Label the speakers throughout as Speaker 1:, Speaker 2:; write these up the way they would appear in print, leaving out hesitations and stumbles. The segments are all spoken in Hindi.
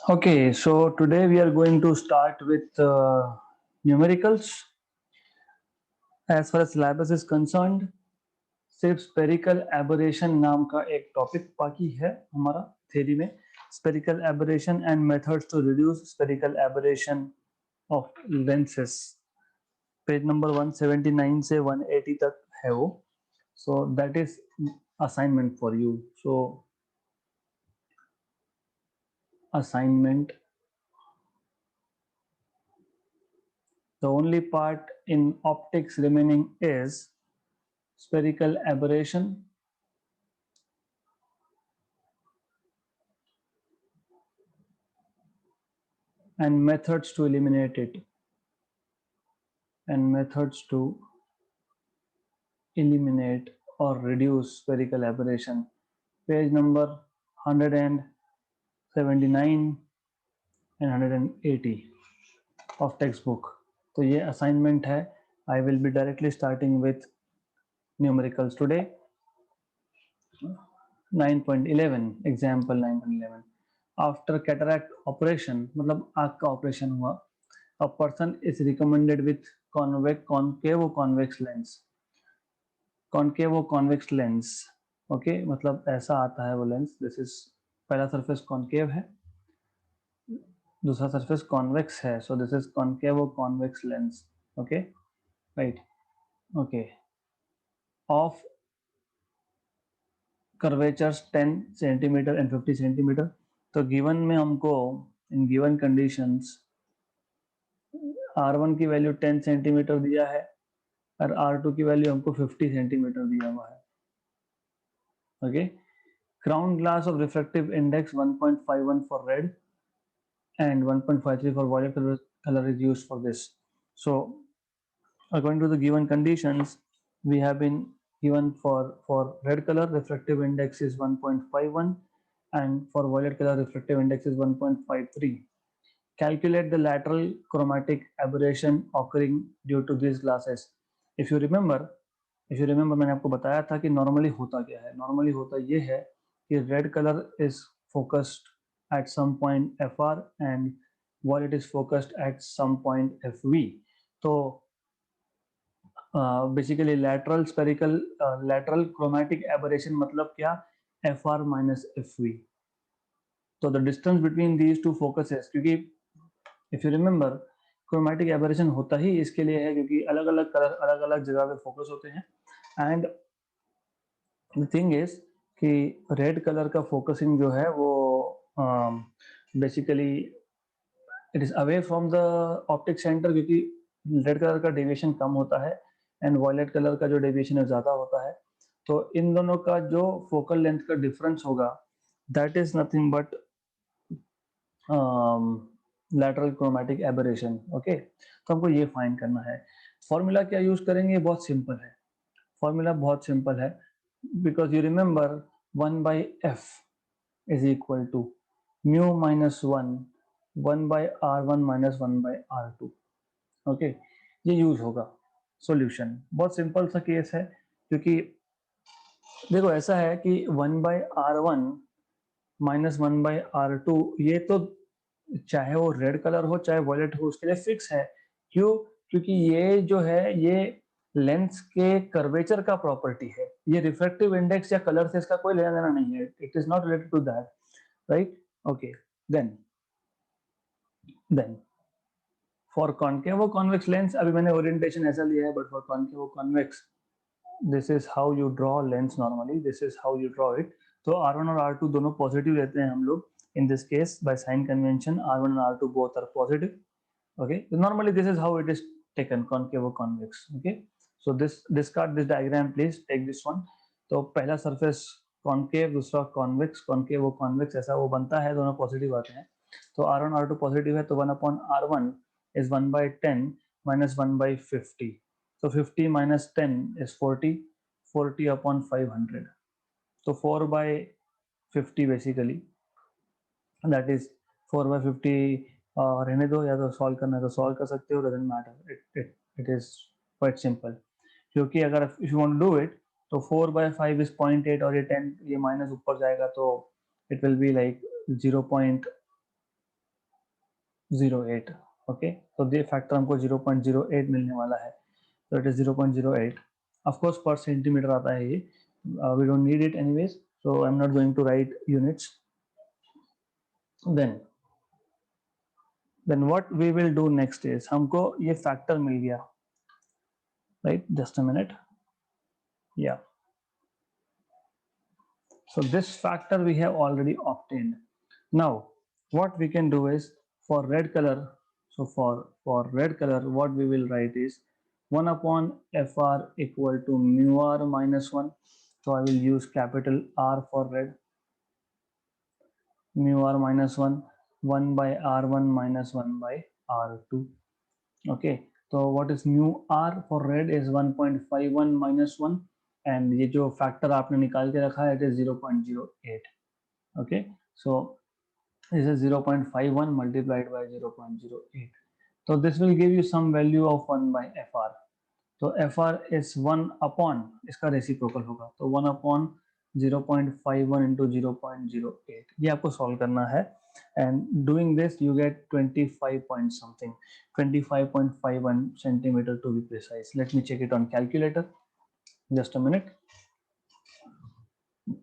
Speaker 1: Okay, so today we are going to start with numericals. As far as syllabus is concerned, सिर्फ स्पेरिकल एबरेशन नाम का एक टॉपिक बाकी है हमारा थ्योरी में. Spherical aberration and methods to reduce spherical aberration of lenses. Page number 179 से 180 तक है वो. So that is assignment for you. So assignment, the only part in optics remaining is spherical aberration and methods to eliminate it, and methods to eliminate or reduce spherical aberration. Page number 179 and 180 of textbook. तो ये assignment है. I will be directly starting with numericals today. 9.11 example 9.11. After cataract operation, मतलब आँख का ऑपरेशन हुआ, a person is recommended with concave convex lens. concave convex lens, okay, मतलब ऐसा आता है वो लेंस. दिस इज पहला सरफेस कॉन्केव है, दूसरा सरफेस कॉन्वेक्स है. So this is concave convex lens. Okay, right. Okay, of curvatures 10 centimetre and 50 centimetre. तो गिवन में हमको इन गिवन कंडीशंस R1 की वैल्यू 10 सेंटीमीटर दिया है और R2 की वैल्यू हमको 50 सेंटीमीटर दिया हुआ है. Okay, crown glass of refractive index 1.51 for red and 1.53 for violet color is used for this. So according to the given conditions, we have been given for red color refractive index is 1.51 and for violet color refractive index is 1.53. Calculate the lateral chromatic aberration occurring due to these glasses. if you remember मैंने आपको बताया था कि नॉर्मली होता क्या है. नॉर्मली होता ये है कि red colour is focused at some point FR and violet is focused at some point FV. तो बेसिकली lateral chromatic aberration मतलब क्या, FR minus FV. तो the distance between these two focuses, क्योंकि if you remember chromatic aberration होता ही इसके लिए है क्योंकि अलग अलग कलर अलग अलग जगह पे फोकस होते हैं. एंड द थिंग इज कि रेड कलर का फोकसिंग जो है वो basically it is away from the optic centre, क्योंकि रेड कलर का डेविएशन कम होता है एंड वॉयलेट कलर का जो डेविएशन है ज्यादा होता है. तो इन दोनों का जो फोकल लेंथ का डिफरेंस होगा that is nothing but lateral chromatic aberration. Okay, तो हमको ये फाइंड करना है. फॉर्मूला क्या यूज करेंगे, बहुत सिंपल है. फॉर्मूला बहुत सिंपल है because you remember 1/f is equal to mu minus 1 minus 1/r2. Okay, ये यूज होगा. सॉल्यूशन बहुत सिंपल सा केस है क्योंकि देखो ऐसा है कि 1/r1 minus 1/r2 ये तो चाहे वो रेड कलर हो चाहे वॉयलेट हो उसके लिए फिक्स है. क्यों? क्योंकि ये जो है ये लेंस के कर्वेचर का प्रॉपर्टी है. ये रिफ्रैक्टिव इंडेक्स या कलर से इसका कोई लेना देना नहीं है. It is not related to that, right. Okay, then for concave convex lens अभी मैंने ओरिएंटेशन ऐसा लिया है, but for concave convex this is how you draw lens. Normally this is how you draw it. तो R1 और R2 दोनों पॉजिटिव लेते हैं हम लोग. in this case by sign convention R1 and R2 both are positive. Okay, so normally this is how it is taken, concave or convex. Okay, so discard this diagram, please take this one. तो पहला सरफेस कॉन्केव दूसरा कॉन्वेक्स, कॉन्केव और कॉन्वेक्स ऐसा वो बनता है, दोनों पॉजिटिव आते हैं. तो R1 R2 पॉजिटिव है तो 1/R1 is 1/10 minus 1/50. so 50 minus 10 is 40 upon 500. तो 4/50 बेसिकली दैट इज 4/50. रहने दो, या तो सॉल्व करना है तो सॉल्व कर सकते हो, doesn't matter. It is quite simple. क्योंकि अगर if you want to do it तो 4/5 इज 0.8 और ये 10 ये माइनस ऊपर जाएगा तो it will be like 0.8 0.08. Okay, तो ये फैक्टर हमको 0.08 मिलने वाला है, तो इट इज 0.08. ऑफ कोर्स पर सेंटीमीटर आता है ये, we don't need it anyways, so I'm not going to write units. Then what we will do next is, हमको ये फैक्टर मिल गया, right? Just a minute. Yeah, so this factor we have already obtained. Now what we can do is, for red color, so for red color what we will write is 1 upon fr equal to mu r minus 1. So I will use capital R for red, mu r minus 1, 1 by r1 minus 1 by r2. Okay, so what is mu r for red is 1.51 minus 1, and ये जो फैक्टर आपने निकाल के रखा है, it is 0.08. Okay, so this is 0.51 multiplied by 0.08. So this will give you some value of 1 by fr. तो fr is 1 upon, इसका रेसिप्रोकल होगा, तो 1 upon 0.51 into 0.08. ये आपको सॉल्व करना है, and doing this you get 25 point something, 25.51 centimeter to be precise. Let me check it on calculator. Just a minute.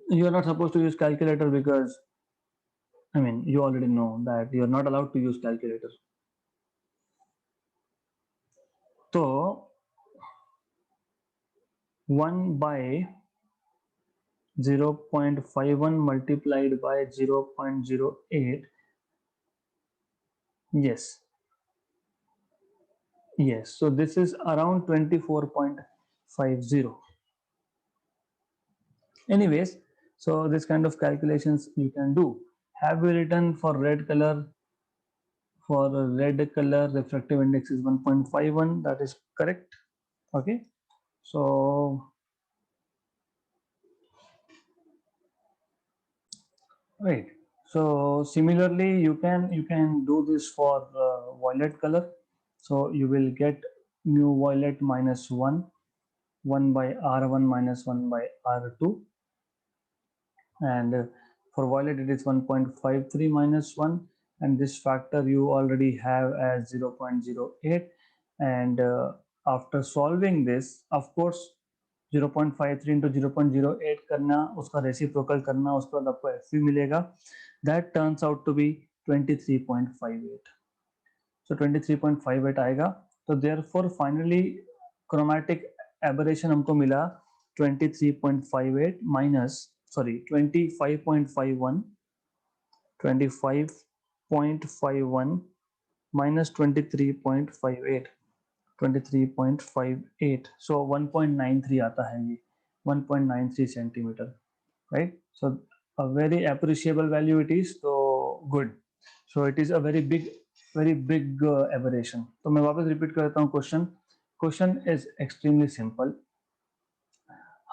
Speaker 1: You are not supposed to use calculator because, I mean, you already know that you are not allowed to use calculator. तो 1 by 0.51 multiplied by 0.08. Yes, so this is around 24.50. Anyways, so this kind of calculations you can do. Have we written for red color? For red color, refractive index is 1.51. That is correct. Okay, so right. So similarly, you can do this for violet color. So you will get mu violet minus 1, 1 by r1 minus 1 by r2, and for violet it is 1.53 minus 1, and this factor you already have as 0.08. And after solving this, of course 0.53 into 0.08 करना, उसका रेसिप्रोकल करना, उसके बाद आपको FV मिलेगा. That turns out to be 23.58. So 23.58 आएगा. तो therefore finally chromatic aberration हमको मिला 23.58 minus, sorry, 25.51 minus 23.58, 23.58. So 1.93 आता है ये, 1.93 centimeter, right? So a very appreciable value it is. So good. So it is a very big aberration. तो मैं वापस रिपीट करता हूँ question. Question is extremely simple.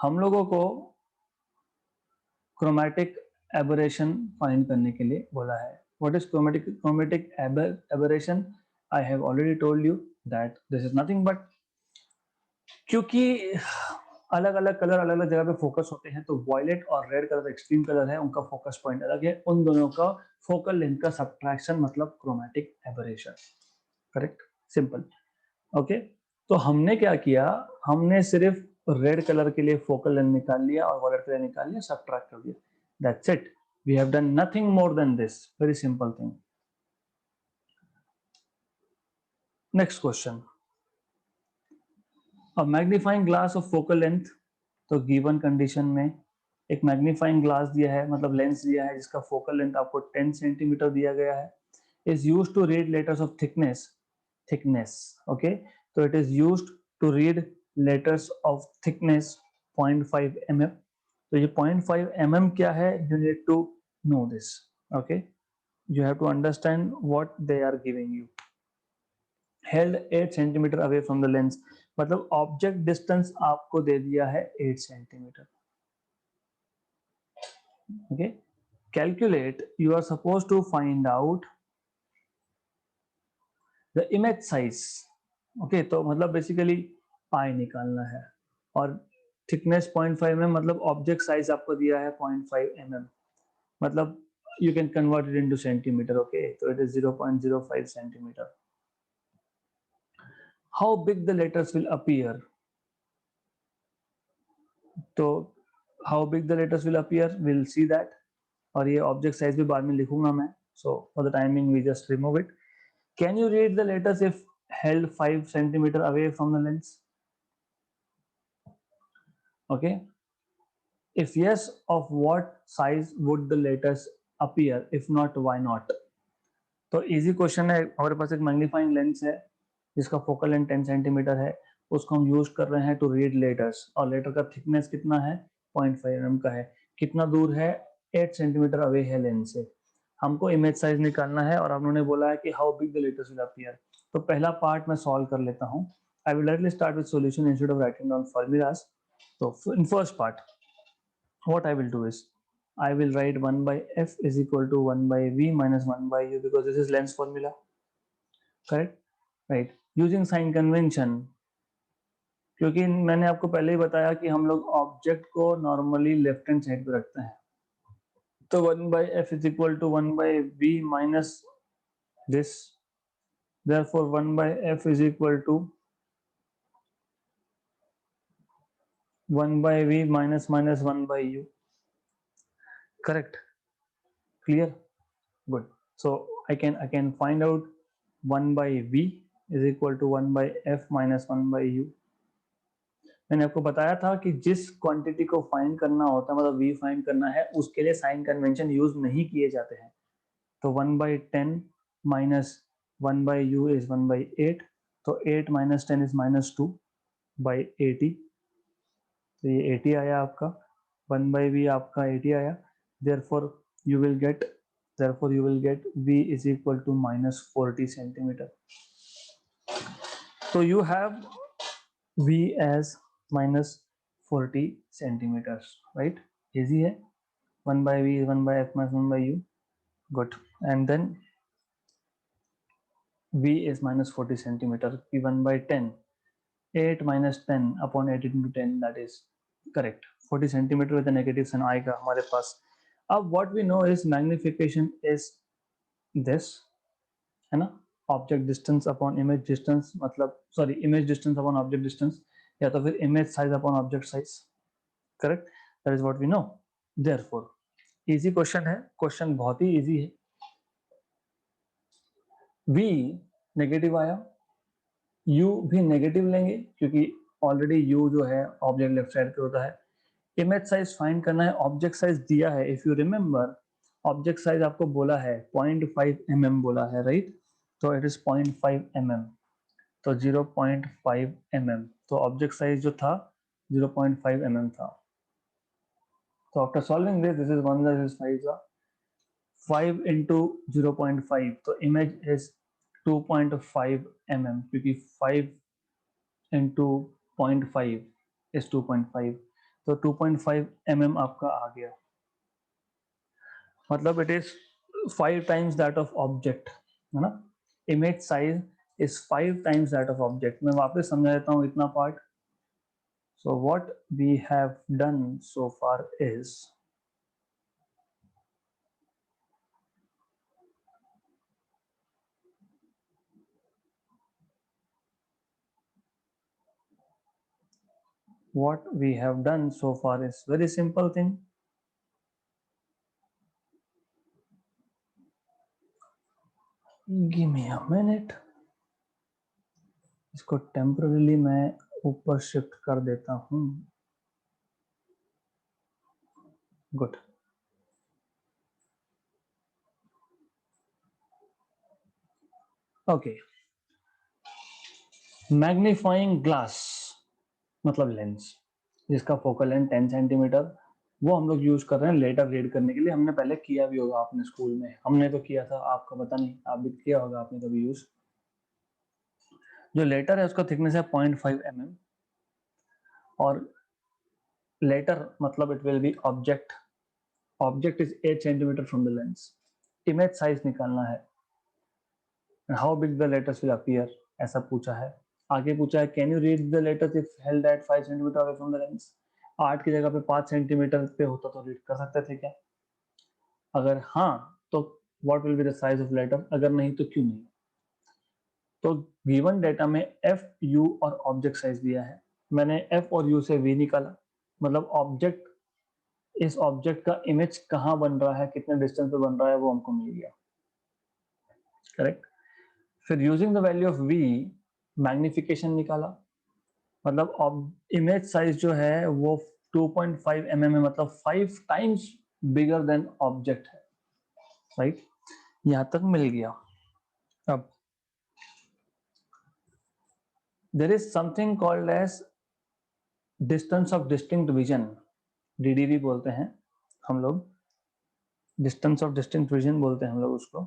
Speaker 1: हम लोगों को क्रोमैटिक एबरेशन फाइंड करने के लिए बोला है. What is chromatic aberration? I have already told you that this is nothing but, क्योंकि अलग अलग कलर अलग अलग जगह पे फोकस होते हैं, तो वायलेट और रेड कलर एक्सट्रीम कलर है, उनका फोकस पॉइंट अलग है, उन दोनों का फोकल लेंथ का सब्ट्रैक्शन मतलब chromatic aberration. Correct, simple. Okay, तो हमने क्या किया, हमने सिर्फ रेड कलर के लिए फोकल लेंथ निकाल लिया और वायलेट के लिए निकाल लिया, सब्ट्रैक्ट कर दिया. That's it. We have done nothing more than this. Very simple thing. Next question. A magnifying glass of focal length. तो गिवन कंडीशन में एक मैग्नीफाइंग ग्लास दिया है, मतलब लेंस दिया है, जिसका फोकल लेंथ आपको 10 सेंटीमीटर दिया गया है, is used to read letters of thickness. Okay, so it is used to read letters of thickness 0.5 mm. तो ये 0.5 mm क्या है, you need to know this. Okay, you have to understand what they are giving you. Held 8 centimeter away from the lens, मतलब ऑब्जेक्ट डिस्टेंस आपको दे दिया है 8 centimetre. Okay, calculate, you are supposed to find out the image size. Okay, तो मतलब बेसिकली पाई निकालना है, और थिकनेस 0.5 mm, मतलब ऑब्जेक्ट साइज आपको दिया है 0.5 mm. मतलब you can convert it into centimeter. Okay, so it is 0.05 centimeter. How big the letters will appear? तो how big the letters will appear, we'll see that. और ये object size भी बाद में लिखूंगा मैं. So for the timing we just remove it. Can you read the letters if held 5 centimeter away from the lens? Okay. If yes, of what size would the letters appear? If not, why not? तो इजी क्वेश्चन है. हमारे पास एक मैग्नीफाइंग लेंस है जिसका फोकल लेंथ 10 सेंटीमीटर है. उसको हम यूज कर रहे हैं टू रीड लेटर्स, और लेटर का थिकनेस कितना है? 0.5 mm का है. कितना दूर है? 8 सेंटीमीटर अवे है लेंस से. हमको इमेज साइज निकालना है और उन्होंने बोला है कि how big the letters will appear. तो पहला पार्ट मैं सॉल्व कर लेता हूँ. I will directly start with solution instead of writing down formulas. तो in first part what I will do is I will write 1 by f is equal to 1 by v minus 1 by u, because this is length formula, correct? Right, using sign convention, क्योंकि मैंने आपको पहले ही बताया कि हम लोग ऑब्जेक्ट को नॉर्मली लेफ्ट हैंड साइड पे रखते हैं. तो 1 by f is equal to 1 by v minus this, therefore 1 by f is equal to 1 by v minus 1 by u. Correct? Clear? Good. So I can find out 1 by v is equal to 1 by f minus 1 by u. मैंने आपको बताया था कि जिस क्वांटिटी को फाइंड करना होता है, मतलब v फाइंड करना है, उसके लिए साइन कन्वेंशन यूज नहीं किए जाते हैं. तो 1 by 10 minus 1 by u is 1 by 8. तो 8 minus 10 is minus 2 by 80. तो ये 80 आया आपका. 1 by v आपका 80 आया. Therefore you will get v is equal to minus 40 centimeter. So you have v as minus 40 centimeters, right? Easy है. 1 by v is 1 by f minus 1 by u. Good. And then v is minus 40 centimeter. P 1 by 10. 8 minus 10 upon 8 into 10, that is correct. 40 centimeter with a negative sign आएगा हमारे पास. अब what we know is magnification is this, है ना? Object distance upon image distance, मतलब sorry, image distance upon object distance, या तो फिर image size upon object size. Correct? That is what we know. Therefore, easy question है. Question बहुत ही easy है. V नेगेटिव आया, u भी नेगेटिव लेंगे क्योंकि ऑलरेडी u जो है ऑब्जेक्ट लेफ्ट साइड पे होता है. इमेज साइज फाइंड करना है. ऑब्जेक्ट साइज दिया है. If you remember, object size आपको बोला है 0.5 mm बोला है, राइट? तो इट इज 0.5 mm. तो 0.5 mm. तो ऑब्जेक्ट साइज जो था 0.5 mm था. तो after solving this is 1, this is 5 into 0.5. तो इमेज इज 2.5 mm, क्योंकि 5 into 0.5 is 2.5. तो 2.5 mm आपका आ गया. मतलब it is 5 times that of object, है ना? Image size is 5 times that of object. मैं वापस समझा देता हूँ इतना part. So what we have done so far is very simple thing. Give me a minute. इसको टेम्पररीली मैं ऊपर शिफ्ट कर देता हूँ. गुड. ओके. मैग्नीफाइंग ग्लास मतलब लेंस जिसका फोकल लेंथ 10 सेंटीमीटर, वो हम लोग यूज कर रहे हैं लेटर रीड करने के लिए. हमने पहले किया भी होगा आपने स्कूल में. हमने तो किया था, आपका पता नहीं, आप भी किया होगा आपने कभी यूज. जो लेटर है उसका थिकनेस है 0.5 mm, और लेटर मतलब it will B object. Object is 8 centimetre from the lens. Image size निकालना है. How big the letters will appear, ऐसा पूछा है. आगे पूछा है can you read the letters if held at 5 centimetre away from the lens. 8 की जगह पे 5 सेंटीमीटर पे होता तो रीड कर सकते थे क्या? अगर हाँ तो what will be the size of letter, अगर नहीं तो क्यों नहीं। तो गिवन डेटा में एफ, यू और ऑब्जेक्ट साइज दिया है, मैंने एफ और यू से वी निकाला, मतलब ऑब्जेक्ट, इस ऑब्जेक्ट का इमेज कहाँ बन रहा है, कितने डिस्टेंस पे बन रहा है, वो हमको मिल गया, करेक्ट। फिर using the value of v magnification निकाला, मतलब इमेज साइज जो है वो 2.5 mm है, मतलब 5 टाइम्स बिगर देन ऑब्जेक्ट है, राइट। यहां तक मिल गया। अब there is something called as distance of distinct vision, DDV बोलते हैं हम लोग, डिस्टेंस ऑफ डिस्टिंक्ट विजन बोलते हैं हम लोग उसको।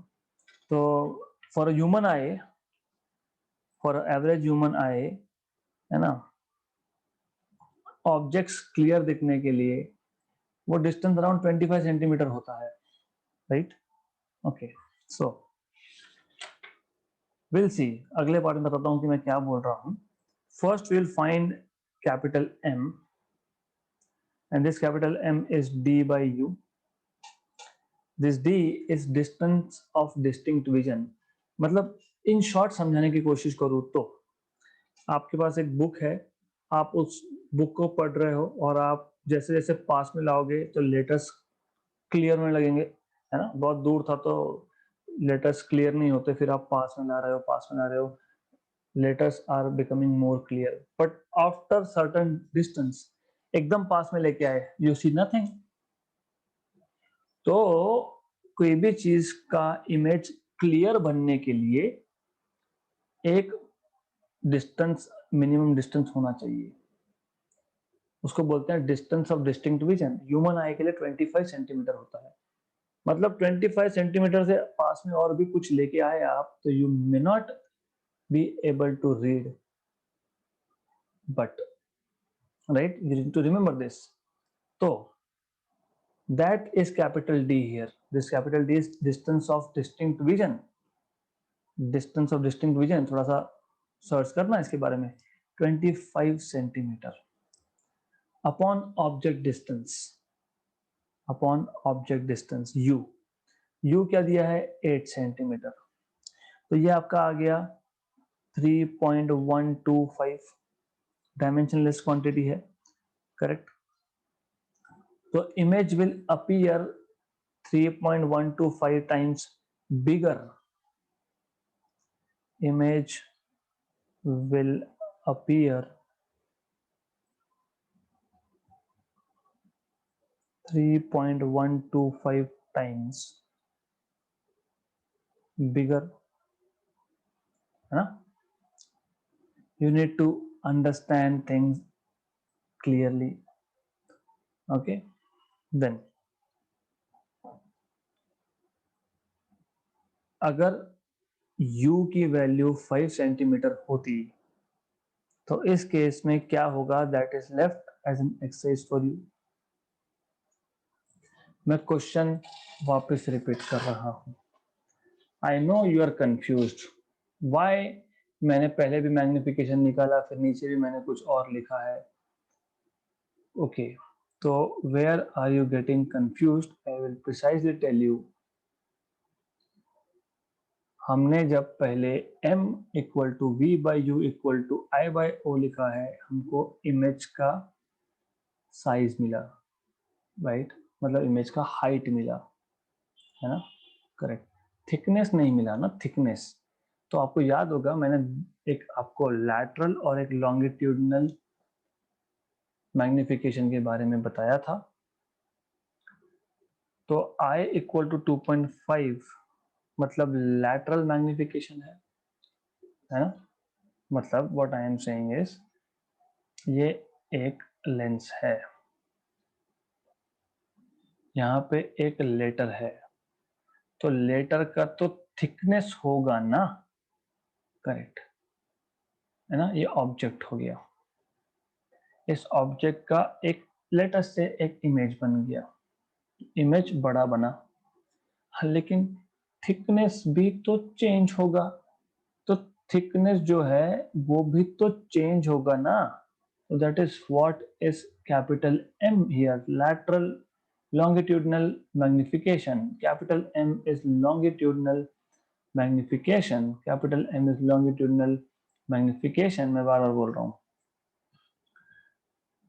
Speaker 1: तो for human I, for average human आई, है ना, ऑब्जेक्ट्स क्लियर दिखने के लिए वो डिस्टेंस अराउंड 25 सेंटीमीटर होता है, right. Okay, so will see, अगले पार्ट में बताता हूं कि मैं क्या बोल रहा हूं। First will find capital M, and this capital M is D by u. This D is distance of distinct vision. मतलब इन शॉर्ट समझाने की कोशिश करूं तो आपके पास एक बुक है, आप उस बुक को पढ़ रहे हो और आप जैसे जैसे पास में लाओगे तो लेटर्स क्लियर होने लगेंगे, है ना। बहुत दूर था तो लेटर्स क्लियर नहीं होते, फिर आप पास में ला रहे हो, पास में ला रहे हो, letters are becoming more clear, but after certain distance एकदम पास में लेके आए, यू सी नथिंग। तो कोई भी चीज का इमेज क्लियर बनने के लिए एक डिस्टेंस, मिनिमम डिस्टेंस होना चाहिए, उसको बोलते हैं distance of distinct vision. Human आई के लिए 25 सेंटीमीटर होता है, मतलब 25 सेंटीमीटर से पास में और भी कुछ लेके आए आप तो you may not be able to read, but right, you need to remember this. तो that is capital D here, this capital D is distance of distinct vision, distance of distinct vision, थोड़ा सा सर्च करना इसके बारे में। 25 centimetre upon object distance, upon object distance u, u क्या दिया है 8 सेंटीमीटर, तो ये आपका आ गया 3.125, डायमेंशनलेस क्वांटिटी है, करेक्ट। तो image will appear 3.125 times bigger, image will appear 3.125 times bigger, है ना। You need to understand things clearly, okay। Then अगर u की वैल्यू 5 सेंटीमीटर होती तो इस केस में क्या होगा, that is left as an exercise for you. मैं क्वेश्चन वापस रिपीट कर रहा हूं। I know you are confused, why मैंने पहले भी मैग्निफिकेशन निकाला, फिर नीचे भी मैंने कुछ और लिखा है, ओके। तो where are you getting confused, I will precisely tell you. हमने जब पहले m equal to v by u equal to I by O लिखा है, हमको इमेज का साइज मिला, राइट, मतलब इमेज का हाइट मिला, है ना, करेक्ट। थिकनेस नहीं मिला ना, थिकनेस। तो आपको याद होगा मैंने एक आपको लैटरल और एक लॉन्गिट्यूडनल मैग्निफिकेशन के बारे में बताया था। तो I इक्वल टू 2.5 मतलब लैटरल मैग्निफिकेशन है ना। मतलब what I am saying is, ये एक लेंस है, यहाँ पे एक लेटर है, तो लेटर का तो थिकनेस होगा ना, करेक्ट, है ना। ये ऑब्जेक्ट हो गया, इस ऑब्जेक्ट का एक लेटर से एक इमेज बन गया, इमेज बड़ा बना, हाँ, लेकिन थिकनेस भी तो चेंज होगा, तो थिकनेस जो है वो भी तो चेंज होगा ना। So that is what is capital M here, lateral longitudinal magnification, capital M is longitudinal magnification, capital M is longitudinal magnification, मैं बार बार बोल रहा हूँ,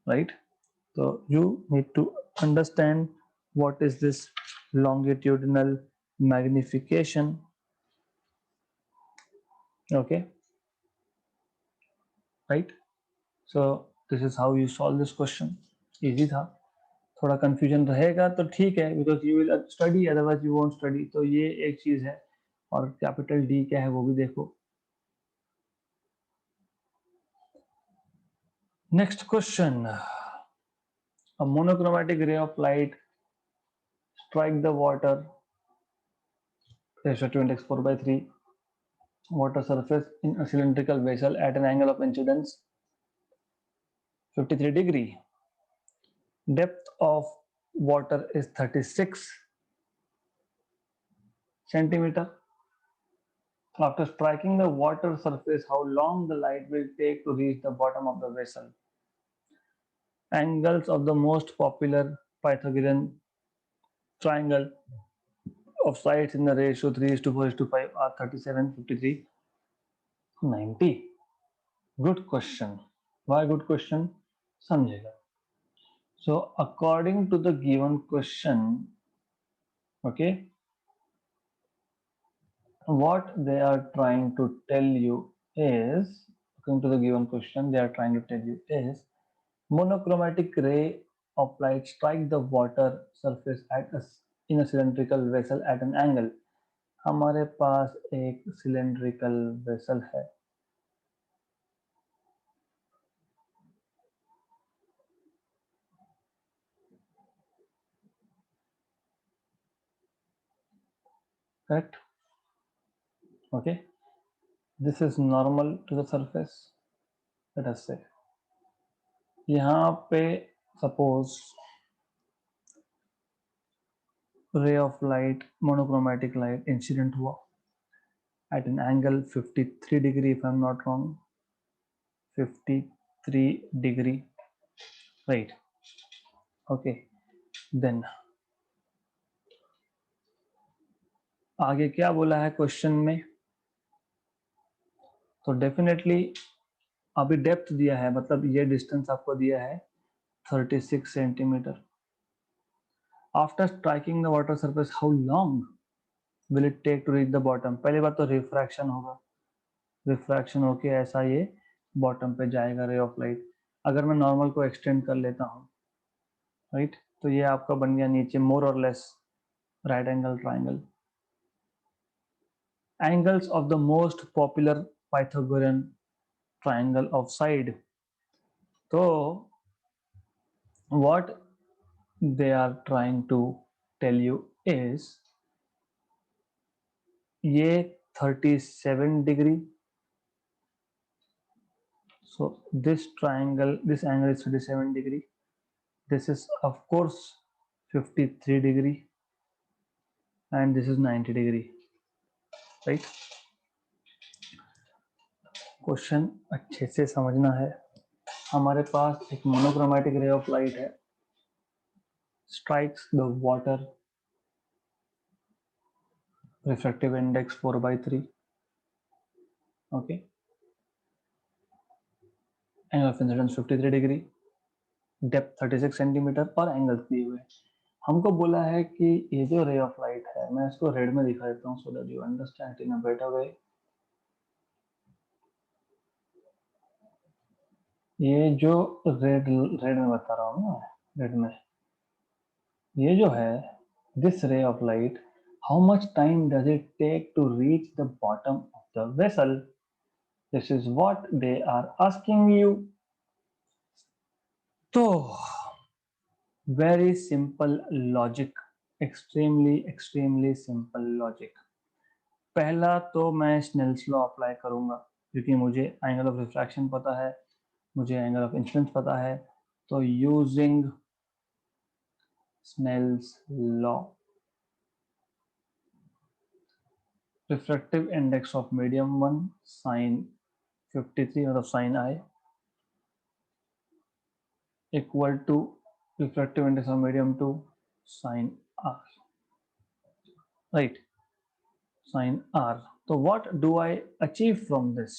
Speaker 1: right? So you need to understand what is this longitudinal magnification. Okay, right? So this is how you solve this question. Easy था, थोड़ा confusion रहेगा तो ठीक है, because you will study, otherwise you won't study. तो ये एक चीज है, और कैपिटल D क्या है वो भी देखो. Next question. A monochromatic ray of light strike the water, ratio to index 4/3 water surface in a cylindrical vessel at an angle of incidence 53 degree. Depth of water is 36 centimeter. After striking the water surface, how long the light will take to reach the bottom of the vessel? Angles of the most popular Pythagorean triangle of sides in the ratio 3:4:5 are 37, 53, 90. Good question. Why good question? समझेगा. So according to the given question, okay, what they are trying to tell you is, according to the given question, they are trying to tell you is monochromatic ray of light strike the water surface in a cylindrical vessel at an angle. हमारे पास एक cylindrical vessel है, correct? Okay, this is normal to the surface, let us say. यहाँ पे suppose ray of light, monochromatic light incident हुआ at an angle 53 degree, if I'm not wrong, 53 degree, right? Okay, then आगे क्या बोला है क्वेश्चन में? तो डेफिनेटली अभी डेप्थ दिया है, मतलब ये डिस्टेंस आपको दिया है 36 centimetre. After striking the water surface how long will it take to reach the bottom? पहली बात तो रिफ्रैक्शन होगा, रिफ्रैक्शन होके ऐसा ये बॉटम पे जाएगा रे ऑफ लाइट. अगर मैं नॉर्मल को एक्सटेंड कर लेता हूँ, राइट, तो ये आपका बन गया नीचे मोर और less right angle triangle. Angles of the most popular Pythagorean triangle of side. So what they are trying to tell you is ये 37 degree. So this triangle, this angle is 37 degree. This is of course 53 degree, and this is 90 degree, right? Question अच्छे से समझना है. हमारे पास एक मोनोक्रोमैटिक रे ऑफ लाइट है, strikes the water, refractive index 4/3, okay, angle of incidence 53 degree, depth 36 centimetre और एंगल दिए हुए. हमको बोला है कि ये जो रे ऑफ लाइट है, मैं इसको रेड में दिखा देता हूँ so that you understand in a better way. ये जो रेड रेड में बता रहा हूँ ना, रेड में ये जो है this ray of light, how much time does it take to reach the bottom of the vessel? This is what they are asking you. तो very simple logic, extremely simple logic. पहला तो मैं स्नेल्स लॉ अप्लाई करूंगा, क्योंकि मुझे एंगल ऑफ रिफ्रैक्शन पता है, मुझे एंगल ऑफ इंसिडेंस पता है. तो using Snell's law, refractive index of medium 1 sine 53 मतलब sine i equal to refractive index of medium 2 sin r, right? sin r. तो what do I achieve from this?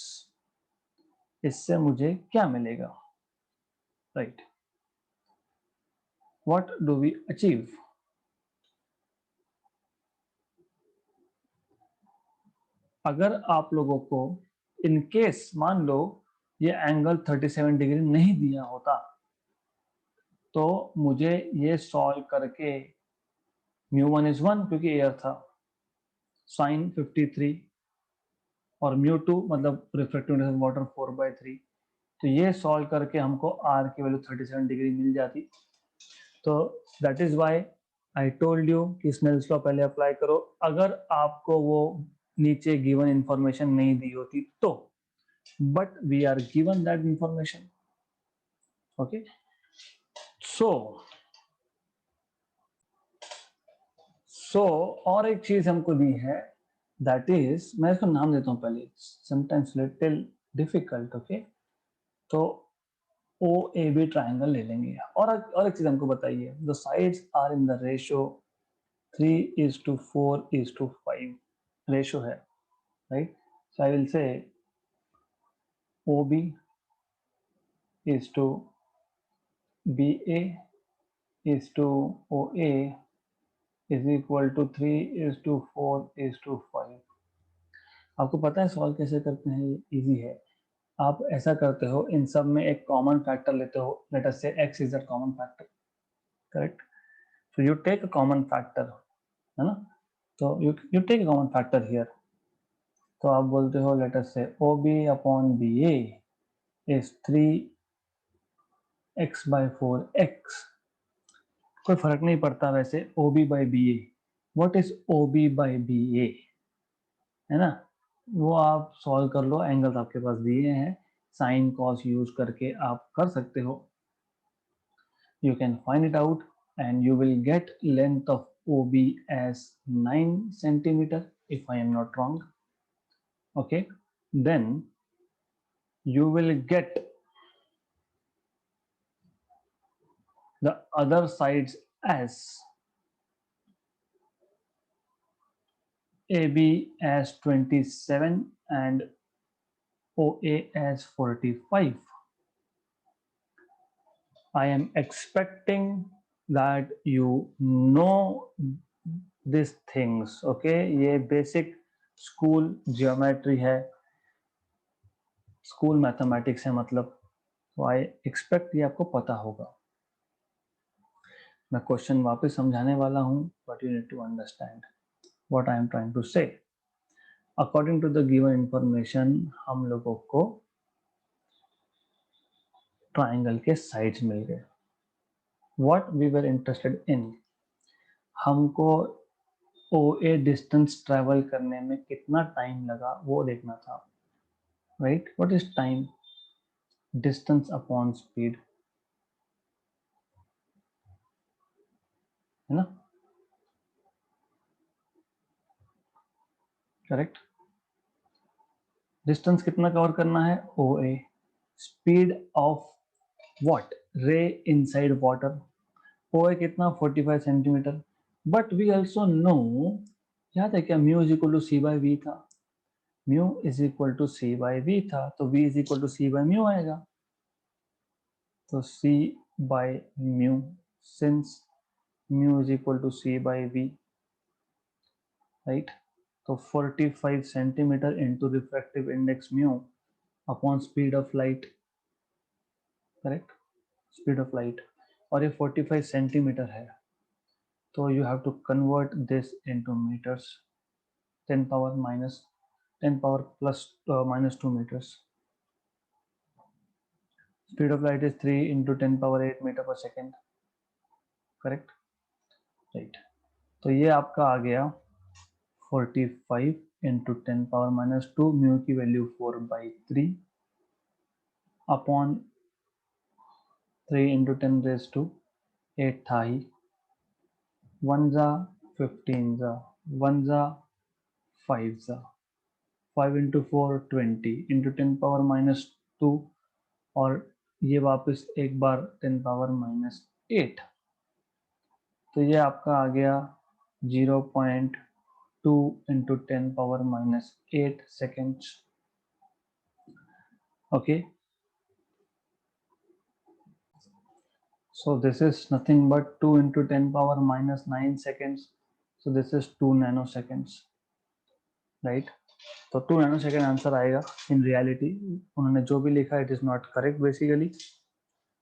Speaker 1: इससे मुझे क्या मिलेगा, right? What do we achieve? अगर आप लोगों को इन केस मान लो ये एंगल 37 डिग्री नहीं दिया होता तो मुझे ये सॉल्व करके μ1 is 1 क्योंकि एयर था, sin 53 और μ2 मतलब रिफ्रैक्टिव इंडेक्स वाटर 4/3, तो ये सॉल्व करके हमको r की वैल्यू 37 डिग्री मिल जाती। तो that is why I told you कि स्नेल्स लॉ पहले अप्लाई करो। अगर आपको वो नीचे गिवन इंफॉर्मेशन नहीं दी होती तो, but we are given that information, okay? so और एक चीज हमको दी है, that is, मैं इसको नाम देता हूँ पहले, sometimes little difficult, okay? तो OAB ट्राइंगल ले लेंगे और एक चीज हमको बताइए, the sides are in the ratio 3:4:5 ratio है, right? So I will say OB is to BA is to OA is equal to 3:4:5। आपको पता है सॉल्व कैसे करते हैं? इजी है। आप ऐसा करते हो, इन सब में एक कॉमन फैक्टर लेते हो, लेट अस से x is the common factor, correct? So you take a common factor, है ना? तो you take a common factor here, तो आप बोलते हो लेट अस से OB upon BA is 3x/4x। कोई फर्क नहीं पड़ता वैसे OB/BA। व्हाट इज OB/BA, है ना? वो आप सॉल्व कर लो, एंगल्स आपके पास दिए हैं, साइन कॉस यूज करके आप कर सकते हो। You can find it out and you will get length of OB as 9 centimeter if I am not wrong, okay? Then you will get the other sides as AB as 27 and OA as 45. I am expecting that you know these things, okay? ये basic school geometry है, school mathematics है, मतलब तो I expect ये आपको पता होगा। मैं क्वेश्चन वापस समझाने वाला हूँ, but you need to understand what I am trying to say. According to the given information, हम लोगों को ट्राइंगल के साइड्स मिल गए। What we were interested in, हमको OA डिस्टेंस ट्रेवल करने में कितना टाइम लगा वो देखना था, right? What is time? Distance upon speed, है ना? करेक्ट। डिस्टेंस कितना कवर करना है? OA। Speed of what? Ray inside water. OA कितना? 45 centimetre. But we also know, याद है क्या, mu is equal to c by v था। Mu is equal to c by v था, तो v is equal to c by mu आएगा। तो c by mu, since mu is equal to c by v, right? तो 45 centimetre into refractive index mu upon speed of light, correct? Speed of light, और ये 45 सेंटीमीटर है, तो you have to convert this into metres, 10 power plus minus 2 meters. Speed of light is 3 into 10 power 8 meter per second, correct? Right. तो ये आपका आ गया 45 into 10 power minus 2, म्यू की value 4/3 upon 3 into 10 raised to 8 था ही, 1 जा 15 जा 1 जा 5 जा 5 into 4 20 into 10 power minus 2, और ये वापस एक बार 10 power minus 8, तो ये आपका आ गया 0.2 into 10 power minus 8 seconds. Okay, so this is nothing but 2 into 10 power minus 9 seconds. So this is 2 nanoseconds, right? तो 2 नैनोसेकेंड आंसर आएगा इन रियलिटी. उन्होंने जो भी लिखा it is not correct basically.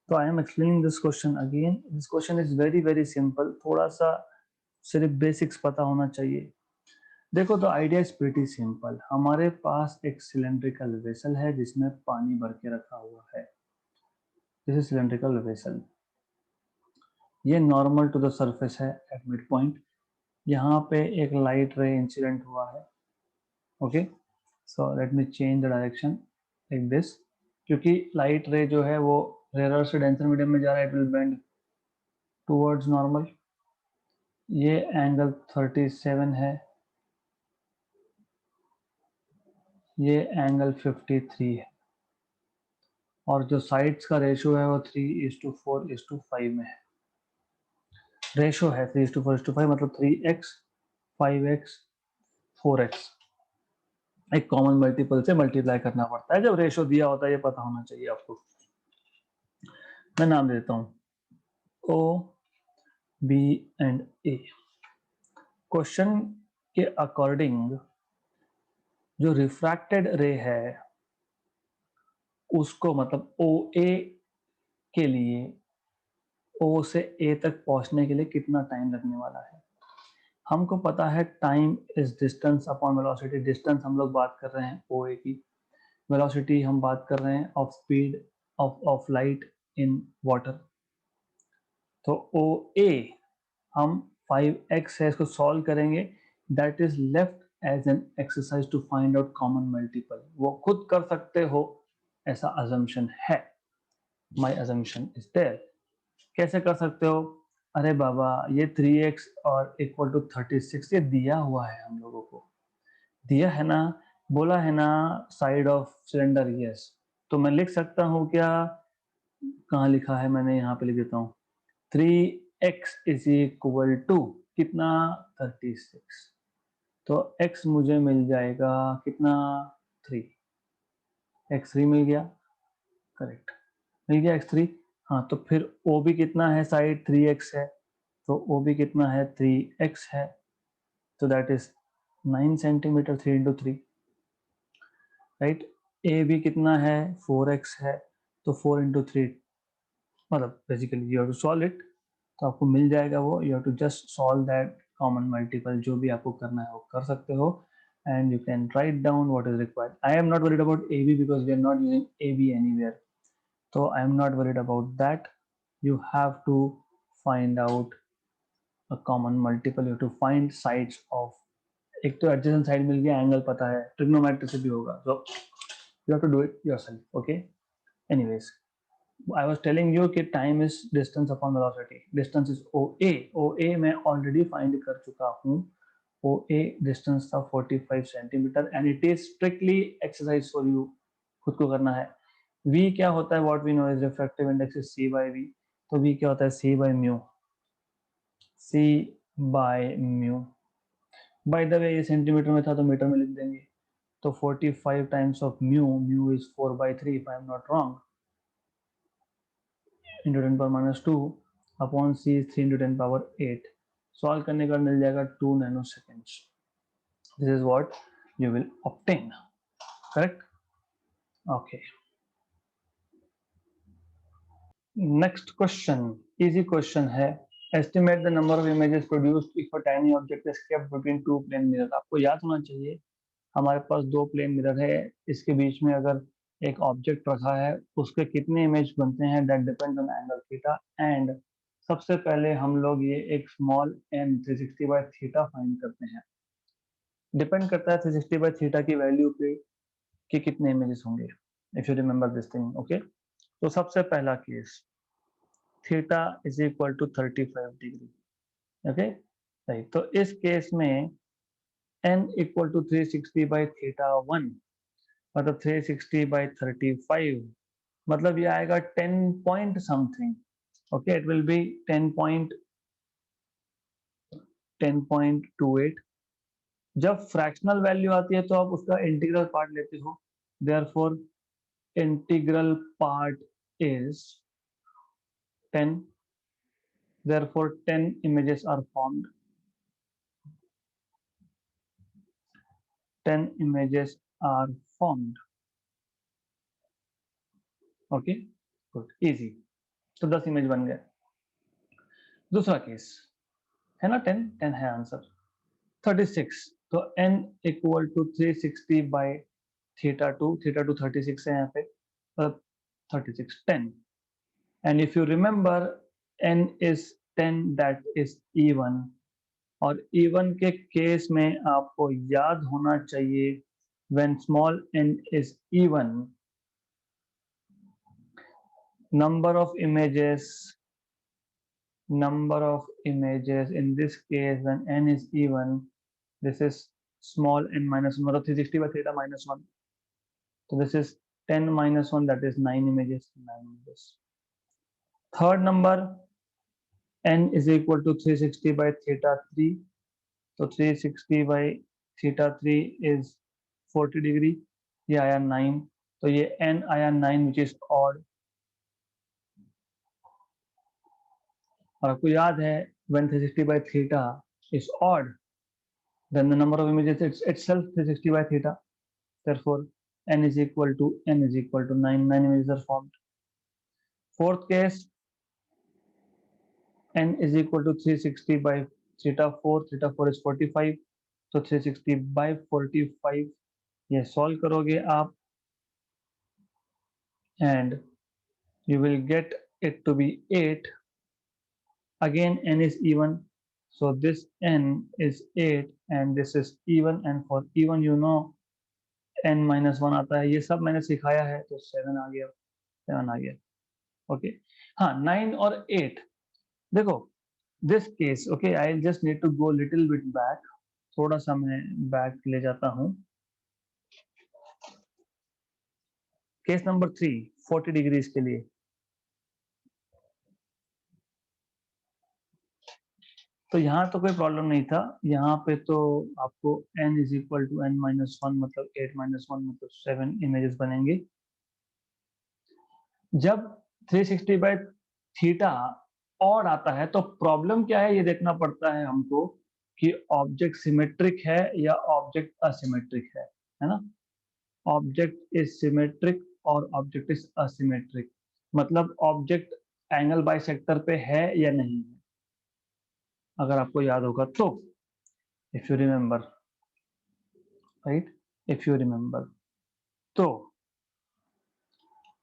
Speaker 1: तो I am explaining this question again. This question is very very simple. थोड़ा सा सिर्फ बेसिक्स पता होना चाहिए. देखो तो आइडिया इज प्रीटी सिंपल. हमारे पास एक सिलेंड्रिकल वेसल है जिसमें पानी भर के रखा हुआ है. This is cylindrical vessel. ये नॉर्मल टू द सरफेस है एट मिड पॉइंट. यहाँ पे एक लाइट रे इंसिडेंट हुआ है. Okay, so let me change the direction like this. क्योंकि लाइट रे जो है वो रेयर से डेंसर मीडियम में जा रहा है. It will bend towards normal. ये एंगल 37 है. ये एंगल 53 है. और जो साइड्स का रेशियो है वो 3:4:5 में है. रेशियो है 3:4:5 मतलब 3x 5x 4x. एक कॉमन मल्टीपल से मल्टीप्लाई करना पड़ता है जब रेशियो दिया होता है. ये पता होना चाहिए आपको. मैं नाम देता हूं O B and A. Question के अकॉर्डिंग जो रिफ्रैक्टेड रे है उसको मतलब OA के लिए O से A तक पहुंचने के लिए कितना टाइम लगने वाला है. हमको पता है time is distance upon velocity. Distance हम लोग बात कर रहे हैं OA की. वेलोसिटी हम बात कर रहे हैं of speed of light in water. तो OA हम 5x है इसको सॉल्व करेंगे. That is left as an exercise to find out common multiple. वो खुद कर सकते हो ऐसा अजम्पशन है. My assumption is there. कैसे कर सकते हो? अरे बाबा ये 3x और इक्वल टू 36 ये दिया हुआ है. हम लोगों को दिया है ना, बोला है ना साइड ऑफ सिलेंडर. यस, तो मैं लिख सकता हूँ क्या? कहाँ लिखा है मैंने? यहाँ पे लिख देता हूँ. 3x इज इक्वल टू कितना? 36. तो x मुझे मिल जाएगा कितना? 3. x3 मिल गया. करेक्ट, मिल गया x3. हाँ, तो फिर o भी कितना है? साइड 3x है तो o भी कितना है? 3x है. तो that is 9 centimetre. 3 into 3, right. a भी कितना है? 4x है तो 4 into 3 मतलब basically you have to solve it. तो आपको मिल जाएगा वो. You have to just solve that common multiple. जो भी आपको करना है वो कर सकते हो. And you can write down what is required. I am not worried about AB because we are not using AB anywhere. So I am not worried about that. You have to find out a common multiple. You have to find sides of. एक तो adjacent side मिल गया, एंगल पता है, ट्रिग्नोमेट्री से भी होगा. So you have to do it yourself. Okay. Anyways, I was telling you कि time is distance upon velocity. Distance is OA. OA मैं already find कर चुका हूँ. OA distance था 45 centimetre and it is strictly exercise for you. खुद को करना है. V क्या होता है? What we know is refractive index is C by V. तो V क्या होता है? C by mu. C by mu. By the way ये सेंटीमीटर में था तो मीटर में लिख देंगे. तो 45 times of mu. Mu is 4/3 if I am not wrong. into 10 power minus 2 upon C is 3 into 10 power 8. Solve करने का मिल जाएगा 2 nanoseconds. This is what you will obtain. Correct. Okay, next question easy question है. Estimate the number of images produced if a tiny object is kept between two plane mirror. आपको याद होना चाहिए हमारे पास दो प्लेन मिरर है. इसके बीच में अगर एक ऑब्जेक्ट रखा है उसके कितने इमेज बनते हैं? That depends on angle theta. And सबसे पहले हम लोग ये एक small m 360 by theta find करते हैं. डिपेंड करता है 360 बाय थीटा की वैल्यू पे कि कितने इमेजेस होंगे. If you remember this thing. Okay, तो सबसे पहला case theta is equal to 35 degree. Okay, सही. तो इस केस में n equal to 360 by theta 1 मतलब 360 बाय 35 मतलब ये आएगा 10 point something. Okay, it will be 10 point 10.28. जब फ्रैक्शनल वैल्यू आती है तो आप उसका इंटीग्रल पार्ट लेते हो, therefore integral part is 10, therefore 10 images are formed. 10 images are formed. Okay, good, easy. तो 10 इमेज बन गए. दूसरा केस है ना, 10 है आंसर. 36, तो n equal to 360 by theta 2 36 है यहाँ पे, 36 10. And if you remember n is 10, that is even. और even के केस में आपको याद होना चाहिए, when small n is even, number of images in this case when n is even, this is small n minus 1, मतलब 360 by theta minus 1, so this is 10 minus 1, that is 9 images. Third number, n is equal to 360 by theta 3, so 360 by theta 3 is 40 degree, ये आया 9, तो ये n आया 9 which is odd. और आपको याद है when 360 by theta is odd, then the number of images is itself 360 by theta, therefore n is equal to 9 images are formed. Fourth case, n is equal to 360 by theta 4 is 45, so 360 by 45, ये solve करोगे आप and you will get it to be 8. Again n is even, so this n is 8 and this is even, and for even you know n minus 1 आता है, ये सब मैंने सिखाया है, तो 7 आ गया. ओके, हाँ 9 और 8. देखो this case, okay, I just need to go little bit back, थोड़ा सा मैं बैक ले जाता हूँ. केस नंबर 3 40 डिग्रीज के लिए, तो यहाँ तो कोई प्रॉब्लम नहीं था. यहाँ पे तो आपको n is equal to n minus 1 मतलब 8 माइनस 1 मतलब 7 इमेजेस बनेंगे. जब 360 बाय थीटा ऑड आता है तो प्रॉब्लम क्या है ये देखना पड़ता है हमको, कि ऑब्जेक्ट सिमेट्रिक है या ऑब्जेक्ट असिमेट्रिक है ना. ऑब्जेक्ट इज सिमेट्रिक और ऑब्जेक्ट इज असिमेट्रिक, मतलब ऑब्जेक्ट एंगल बाइसेक्टर पे है या नहीं है. अगर आपको याद होगा तो, if you remember, right, if you remember, तो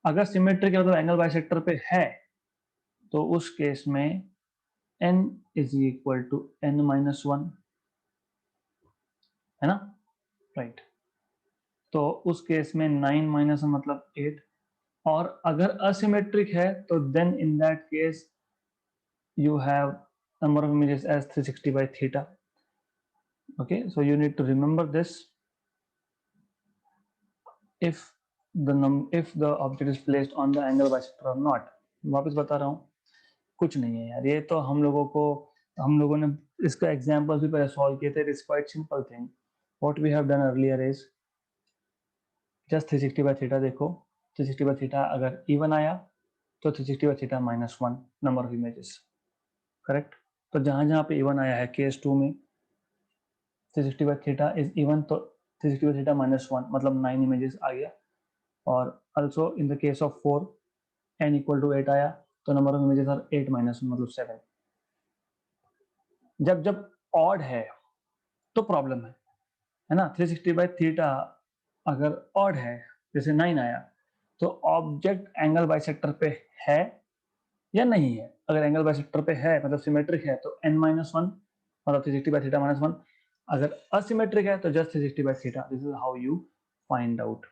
Speaker 1: अगर सिमेट्रिक है मतलब एंगल बाइसेक्टर पे है, तो उस केस में n is equal to n minus 1, है ना, राइट. तो उस केस में 9 माइनस मतलब 8. और अगर असिमेट्रिक है तो then in that case you have number of images as 360 by theta. Okay, so you need to remember this. If the object is placed on the angle bisector or not. वापस बता रहा हूँ, कुछ नहीं है यार, ये तो हम लोगों ने इसका एग्जाम्पल भी पहले सॉल्व किए थे. It's quite simple thing. What we have done earlier is just 360 by theta. देखो 360 by theta अगर इवन आया तो 360 by theta minus 1 number of images, correct. तो जहां पे इवन आया है केस 2 में 360 by theta is even, तो 360 by theta minus 1 मतलब 9 images आ गया. और also in the case of 4 n equal to 8 आया, तो number of images are 8 minus 1 मतलब 7. जब odd है तो प्रॉब्लम है ना. 360 by theta अगर odd है, जैसे 9 आया, तो ऑब्जेक्ट एंगल बाइसेक्टर पे है या नहीं है. अगर एंगल बाइसेक्टर पे है मतलब सिमेट्रिक है, तो n minus 1 मतलब 360 by theta minus 1. अगर asymmetric है तो just 360 by theta. This is how you find out.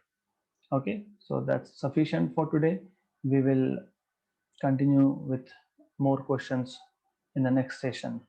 Speaker 1: Okay, so that's sufficient for today. We will continue with more questions in the next session.